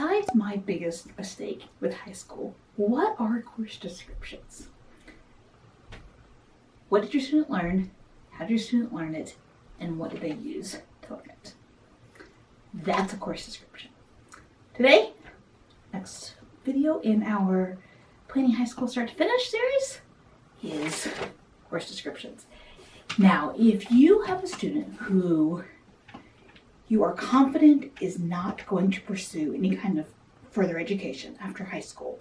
besides my biggest mistake with high school, what are course descriptions? What did your student learn? How did your student learn it? And what did they use to learn it? That's a course description. Today, next video in our Planning High School Start to Finish series is course descriptions. Now, if you have a student who you are confident is not going to pursue any kind of further education after high school,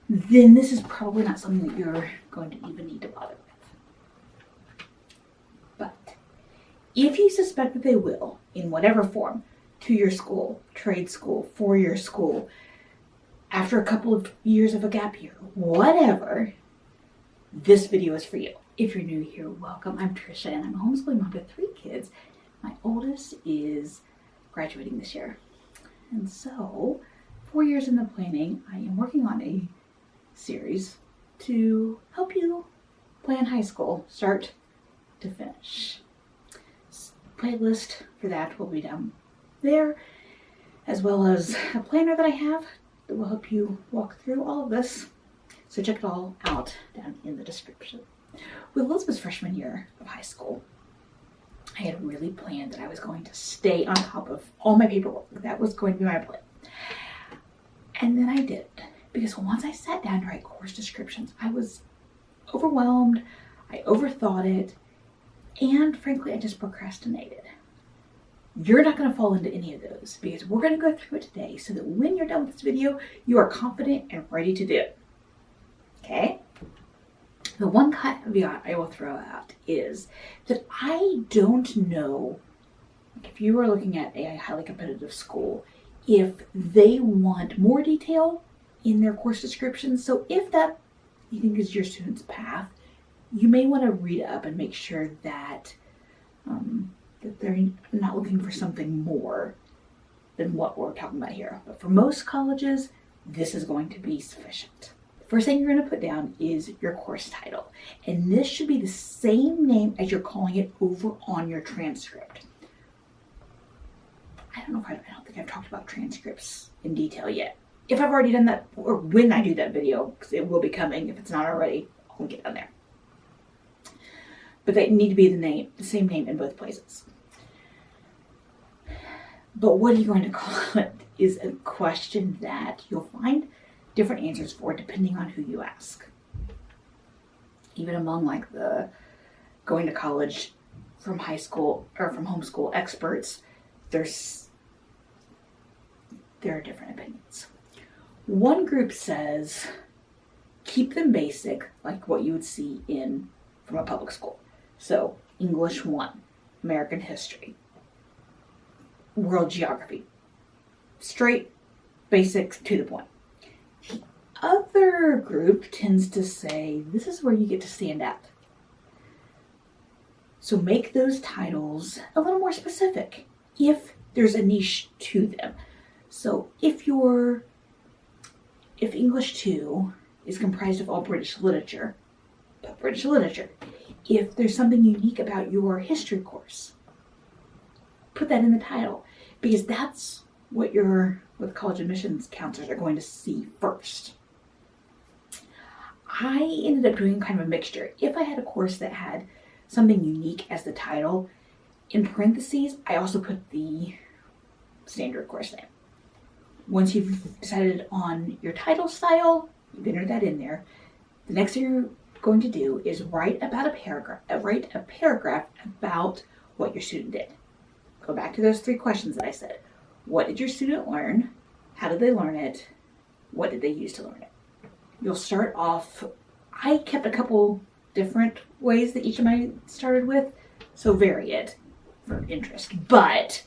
then this is probably not something that you're going to even need to bother with. But if you suspect that they will, in whatever form, 2-year school, trade school, 4-year school, after a couple of years of a gap year, whatever, this video is for you. If you're new here, welcome. I'm Tricia and I'm a homeschooling mom to 3 kids. My oldest is graduating this year. And so, 4 years in the planning, I am working on a series to help you plan high school, start to finish. Playlist for that will be down there, as well as a planner that I have that will help you walk through all of this. So check it all out down in the description. With Elizabeth's freshman year of high school, I had really planned that I was going to stay on top of all my paperwork. That was going to be my plan. And then I didn't, because once I sat down to write course descriptions, I was overwhelmed, I overthought it, and frankly, I just procrastinated. You're not going to fall into any of those, because we're going to go through it today so that when you're done with this video, you are confident and ready to do it. Okay? The one caveat I will throw out is that I don't know, if you are looking at a highly competitive school, if they want more detail in their course descriptions. So if that you think is your student's path, you may want to read up and make sure that, that they're not looking for something more than what we're talking about here. But for most colleges, this is going to be sufficient. First thing you're going to put down is your course title. And this should be the same name as you're calling it over on your transcript. I don't think I've talked about transcripts in detail yet. If I've already done that, or when I do that video, because it will be coming, if it's not already, I'll get down there. But they need to be the same name in both places. But what are you going to call it is a question that you'll find different answers for depending on who you ask. Even among like the going to college from high school or from homeschool experts, there are different opinions. One group says keep them basic, like what you would see from a public school. So English 1, American history, world geography, straight, basic, to the point. The other group tends to say, this is where you get to stand out. So make those titles a little more specific if there's a niche to them. So if English 2 is comprised of all British literature, put British literature. If there's something unique about your history course, put that in the title, because that's what the college admissions counselors are going to see first. I ended up doing kind of a mixture. If I had a course that had something unique as the title, in parentheses, I also put the standard course name. Once you've decided on your title style, you've entered that in there. The next thing you're going to do is write a paragraph about what your student did. Go back to those 3 questions that I said. What did your student learn? How did they learn it? What did they use to learn it? You'll start off, I kept a couple different ways that each of mine started with, so vary it for interest. But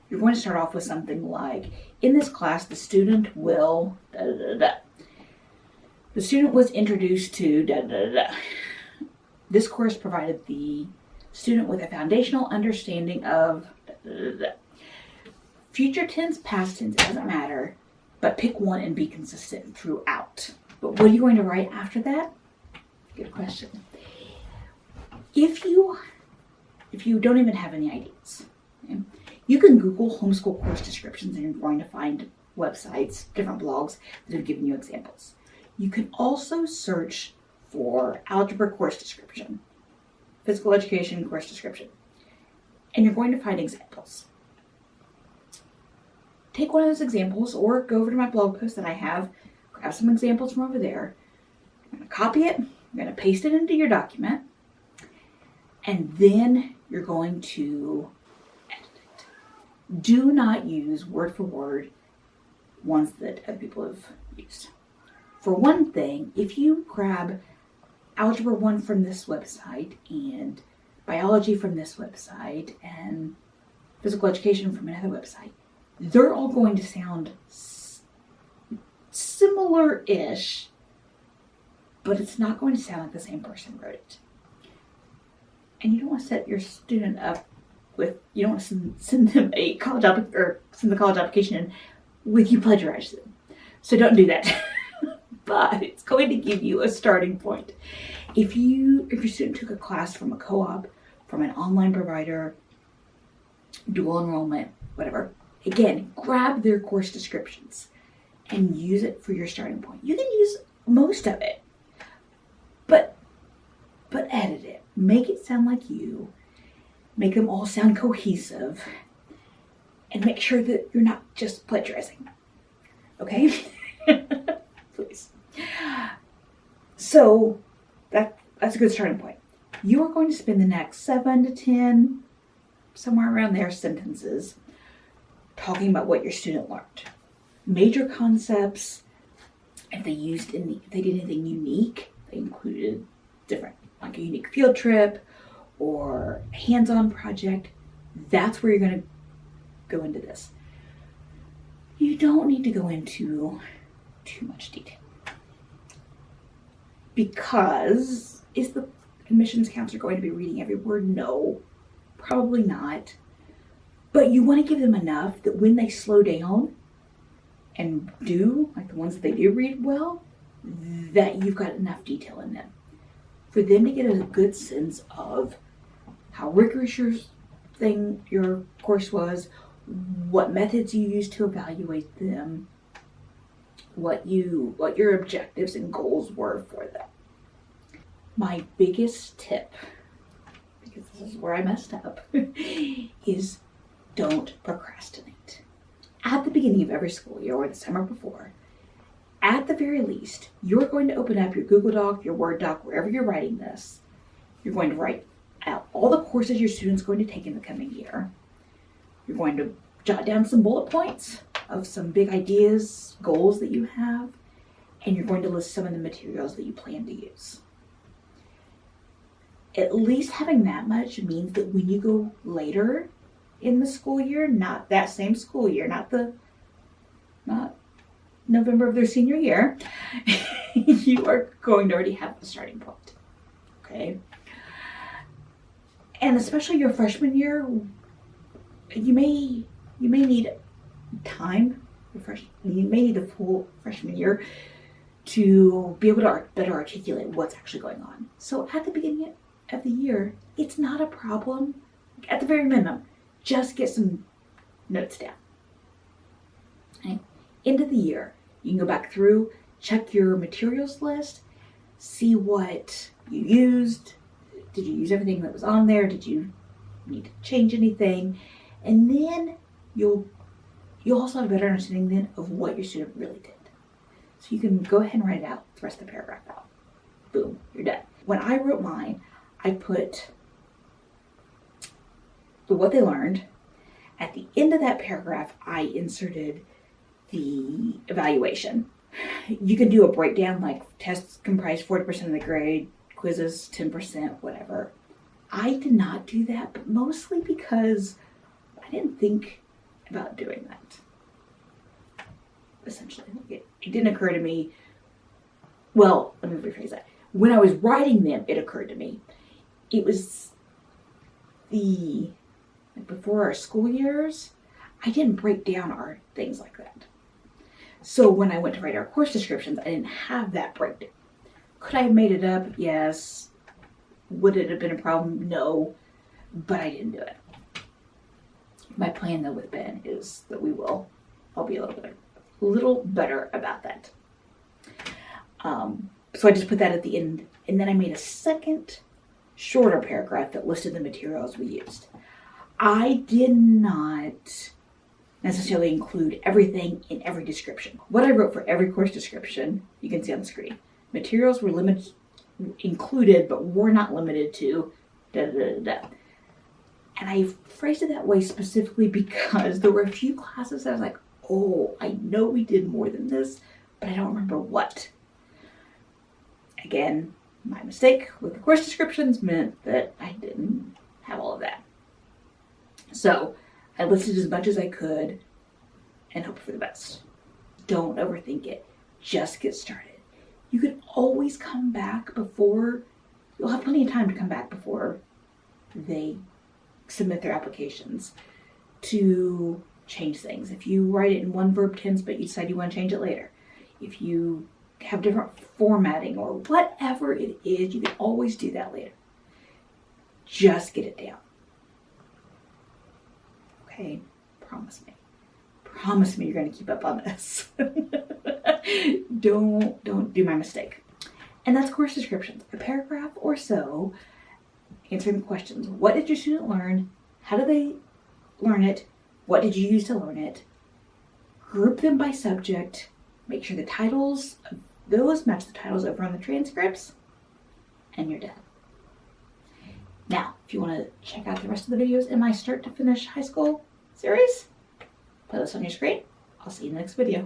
you're going to start off with something like, in this class, the student will da da da da. The student was introduced to da da da da. This course provided the student with a foundational understanding of da da da da. Future tense, past tense, it doesn't matter, but pick one and be consistent throughout. But what are you going to write after that? Good question. If you don't even have any ideas, okay, you can Google homeschool course descriptions and you're going to find websites, different blogs that have given you examples. You can also search for algebra course description, physical education course description, and you're going to find examples. Take one of those examples or go over to my blog post that I have, grab some examples from over there. You're going to copy it, you're going to paste it into your document, and then you're going to edit it. Do not use word for word ones that other people have used. For one thing, if you grab Algebra 1 from this website and Biology from this website and Physical Education from another website, they're all going to sound similar-ish, but it's not going to sound like the same person wrote it. And you don't want to set your student up with, you don't want to send them a college send the college application in with you plagiarizing them. So don't do that. But it's going to give you a starting point. If your student took a class from a co-op, from an online provider, dual enrollment, whatever, again, grab their course descriptions and use it for your starting point. You can use most of it, but edit it. Make it sound like you. Make them all sound cohesive. And make sure that you're not just plagiarizing. Okay? Please. So that's a good starting point. You are going to spend the next 7 to 10, somewhere around there, sentences talking about what your student learned. Major concepts, if they did anything unique, they included different, like a unique field trip or a hands-on project, that's where you're going to go into this. You don't need to go into too much detail. Because is the admissions counselor going to be reading every word? No, probably not. But you want to give them enough that when they slow down and do, like the ones that they do read well, that you've got enough detail in them for them to get a good sense of how rigorous your course was, what methods you used to evaluate them, what your objectives and goals were for them. My biggest tip, because this is where I messed up, is don't procrastinate. At the beginning of every school year or the summer before, at the very least, you're going to open up your Google Doc, your Word doc, wherever you're writing this. You're going to write out all the courses your student's going to take in the coming year. You're going to jot down some bullet points of some big ideas, goals that you have, and you're going to list some of the materials that you plan to use. At least having that much means that when you go later in the school year, not that same school year, not November of their senior year, you are going to already have the starting point. Okay? And especially your freshman year, you may need time. You may need the full freshman year to be able to better articulate what's actually going on. So at the beginning of the year, it's not a problem. At the very minimum, just get some notes down. Okay? End of the year, you can go back through, check your materials list, see what you used. Did you use everything that was on there? Did you need to change anything? And then you'll also have a better understanding then of what your student really did. So you can go ahead and write it out, the rest of the paragraph out. Boom, you're done. When I wrote mine, I put what they learned. At the end of that paragraph, I inserted the evaluation. You can do a breakdown, like tests comprise 40% of the grade, quizzes 10%, whatever. I did not do that, but mostly because I didn't think about doing that. Essentially, it didn't occur to me. Well, let me rephrase that. When I was writing them, it occurred to me. It was before our school years, I didn't break down our things like that. So when I went to write our course descriptions, I didn't have that breakdown. Could I have made it up? Yes. Would it have been a problem? No. But I didn't do it. My plan though with Ben is that I'll be a little bit little better about that. So I just put that at the end, and then I made a second shorter paragraph that listed the materials we used. I did not necessarily include everything in every description. What I wrote for every course description, you can see on the screen. Materials were included, but were not limited to da da da da. And I phrased it that way specifically because there were a few classes that I was like, oh, I know we did more than this, but I don't remember what. Again, my mistake with the course descriptions meant that I didn't have all of that. So I listed as much as I could and hope for the best. Don't overthink it. Just get started. You can always come back before, you'll have plenty of time to come back before they submit their applications to change things. If you write it in one verb tense but you decide you want to change it later, if you have different formatting or whatever it is, you can always do that later. Just get it down. Okay, promise me you're going to keep up on this. Don't do my mistake. And that's course descriptions, a paragraph or so answering the questions. What did your student learn? How did they learn it? What did you use to learn it? Group them by subject. Make sure the titles of those match the titles over on the transcripts, and you're done. Now, if you want to check out the rest of the videos in my Start to Finish High School series, put this on your screen. I'll see you in the next video.